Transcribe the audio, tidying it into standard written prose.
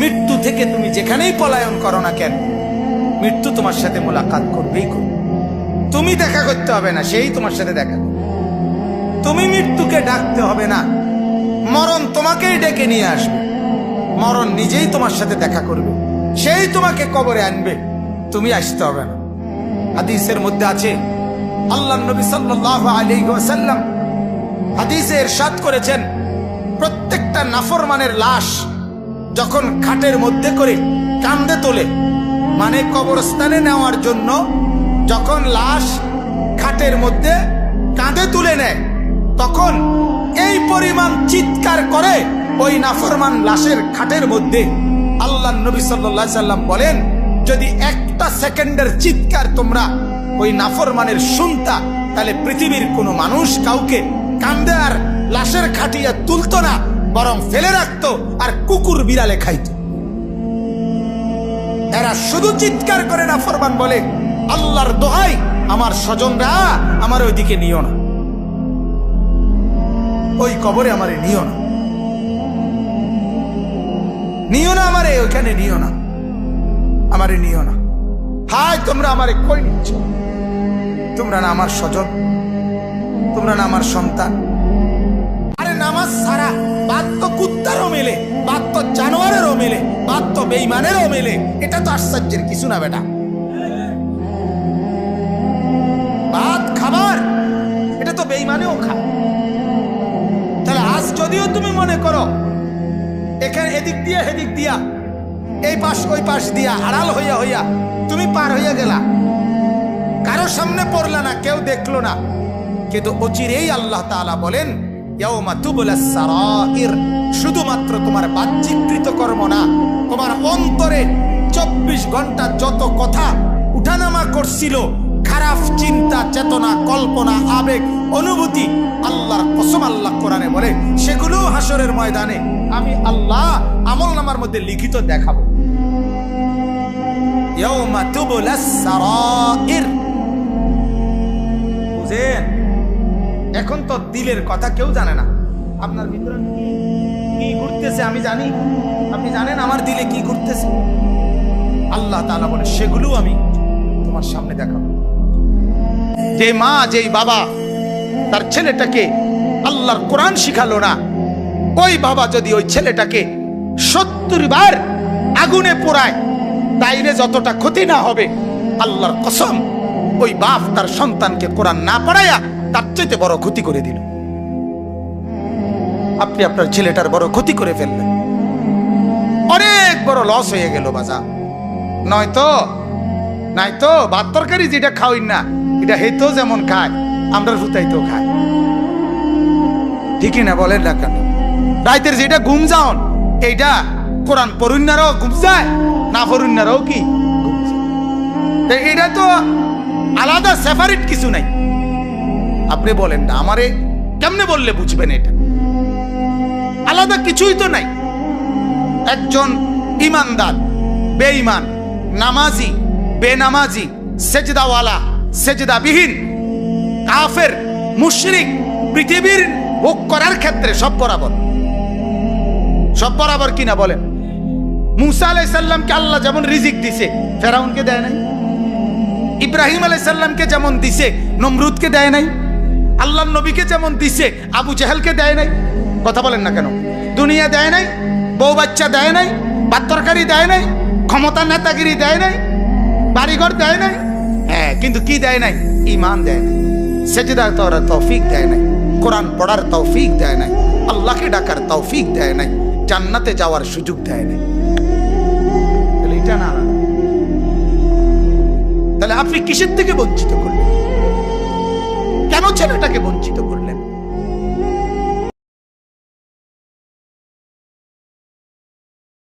মৃত্যু থেকে তুমি যেখানেই পলায়ন করো না কেন, মৃত্যু তোমার সাথে মোলাকাত করবেই করবে। তুমি দেখা করতে হবে না, সেই তোমার সাথে দেখা করবে। তুমি মৃত্যুকে ডাকতে হবে না, মরণ তোমাকেই ডেকে নিয়ে আসবে। মরণ নিজেই তোমার সাথে দেখা করবে, সেই তোমাকে কবরে আনবে, তুমি আসতে হবে না। হাদিসের মধ্যে আছে, আল্লাহর নবী সাল্লাল্লাহু আলাইহি ওয়াসাল্লাম হাদিসে ইরশাদ করেছেন, প্রত্যেকটা নাফরমানের লাশ যখন খাটের মধ্যে করে কাঁধে তোলে, মানে কবরস্থানে নেওয়ার জন্য যখন লাশ খাটের মধ্যে কাঁধে তুলে নেয়, তখন এই পরিমাণ চিৎকার করে ওই নাফরমান লাশের খাটের মধ্যে। আল্লাহর নবী সাল্লাল্লাহু আলাইহি ওয়াসাল্লাম বলেন, যদি একটা সেকেন্ডের চিৎকার তোমরা ওই নাফরমানের শুনতা, তাহলে পৃথিবীর কোনো মানুষ কাউকে কাঁধে আর লাশের খাটিয়া তুলতো না, বরং ফেলে রাখতো আর কুকুর বিড়ালে খাইতো। এরা শুধু চিৎকার করে নাফরমান বলে, আল্লাহর দোহাই আমার স্বজনরা আমার ওইদিকে নিও না, ওই কবরে আমারে নিও না, নিও না আমারে ওইখানে, নিও না আমারে, নিও না। হায় তোমরা আমারে কই নিচ্ছ? তোমরা না আমার স্বজন, তোমরা না আমার সন্তান। আরে নামাজ ছাড়া বাদ তো কুত্তারও মেলে, বাদ তো জানোয়ারেরও মেলে, বাদ তো বেঈমানেরও মেলে। এটা তো আশ্চর্যের কিছু না বেটা। ভাত খাবার এটা তো বেঈমানেও খায়। তাহলে আজ যদিও তুমি মনে করো এখানে এদিক দিয়া হেদিক দিয়া, এই পাশ ওই পাশ দিয়া আড়াল হইয়া হইয়া তুমি পার হইয়া গেলা, কারো সামনে পড়লা না, কেউ দেখলো না, কিন্তু অচিরেই আল্লাহ তাআলা বলেন, ইয়াউমা তুবলাস সারাইর, শুধুমাত্র তোমার বাহ্যিক কৃতকর্ম না, তোমার অন্তরে 24 ঘন্টা যত কথা উঠানামা করছিল, খারাপ চিন্তা, চেতনা, কল্পনা, আবেগ, অনুভূতি, আল্লাহর কসম আল্লাহ কোরআনে বলে, সেগুলো হাসরের ময়দানে আমি আল্লাহ আমলনামার মধ্যে লিখিত দেখাবো। ইয়াউমা তুবলাস সারাইর, বুঝেন? এখন তো দিলের কথা কেউ জানে না। আপনার ভিতরে কি ঘুরতেছে আমি জানি, আপনি জানেন আমার দিলে কি ঘুরতেছে। আল্লাহ তাআলা বলে, সেগুলো আমি তোমার সামনে দেখাবো। যে মা, যেই বাবা তার ছেলেটাকে আল্লাহর কোরআন শিখালো না, ওই বাবা যদি ওই ছেলেটাকে 70 বার আগুনে পোড়ায়, তাইলে যতটা ক্ষতি না হবে, আল্লাহর কসম ওই বাপ তার সন্তানকে কোরআন না পড়াইয়া তার চাইতে বড় ক্ষতি করে দিল। আপনি আপনার ছেলেটার বড় ক্ষতি করে ফেললেন, অনেক বড় লস হয়ে গেল বাজা। নয়তো ভাত তরকারি যেটা খাওয়াই না, এটা হেতো যেমন খায়, আমরা ফুতাইতেও খায়, ঠিকই না? বলেন না কেন? রাইতের যেটা ঘুম যাওন, এইটা কোরআন পড়ুন্নারাও ঘুম যায়, না পড়ুন্নারাও কি ঘুম যায়। এটা তো আলাদা সেপারেট কিছু নাই। আপনি বলেন না, আমারে কেমনে বললে বুঝবেন? এটা আলাদা কিছুই তো নাই। একজন ইমানদার, বেঈমান, নামাজি, বেনামাজি, সেজদাওয়ালা, সেজদাবিহীন, কাফের, মুশরিক, পৃথিবীর ভোগ করার ক্ষেত্রে সব বরাবর, সব বরাবর কিনা বলেন? মুসা আলাইহিস সালামকে আল্লাহ যেমন রিজিক দিছে, ফেরাউনকে দেয় নাই? ইব্রাহিম আলাইহিস সালামকে যেমন দিছে, নমরুদকে দেয় নাই? আল্লাহর নবীকে যেমন দিছে, আবু জাহেলকে দেয় নাই? কথা বলেন না কেন? দুনিয়া দেয় নাই, বউ বাচ্চা দেয় নাই, ভাত তরকারি দেয় নাই, ক্ষমতা নেতাগিরি দেয় নাই, বাড়িঘর দেয় নাই? হ্যাঁ, কিন্তু কি দেয় নাই? ঈমান দেয় নাই, সেজদা করার তৌফিক দেয় নাই, কোরআন পড়ার তৌফিক দেয় নাই, আল্লাহকে ডাকার তৌফিক দেয় নাই, জান্নাতে যাওয়ার সুযোগ দেয় নাই। তাহলে এটা না, তাহলে আপনি কিসের থেকে বঞ্চিত করলেন? কেন ছেলেটাকে বঞ্চিত করলেন?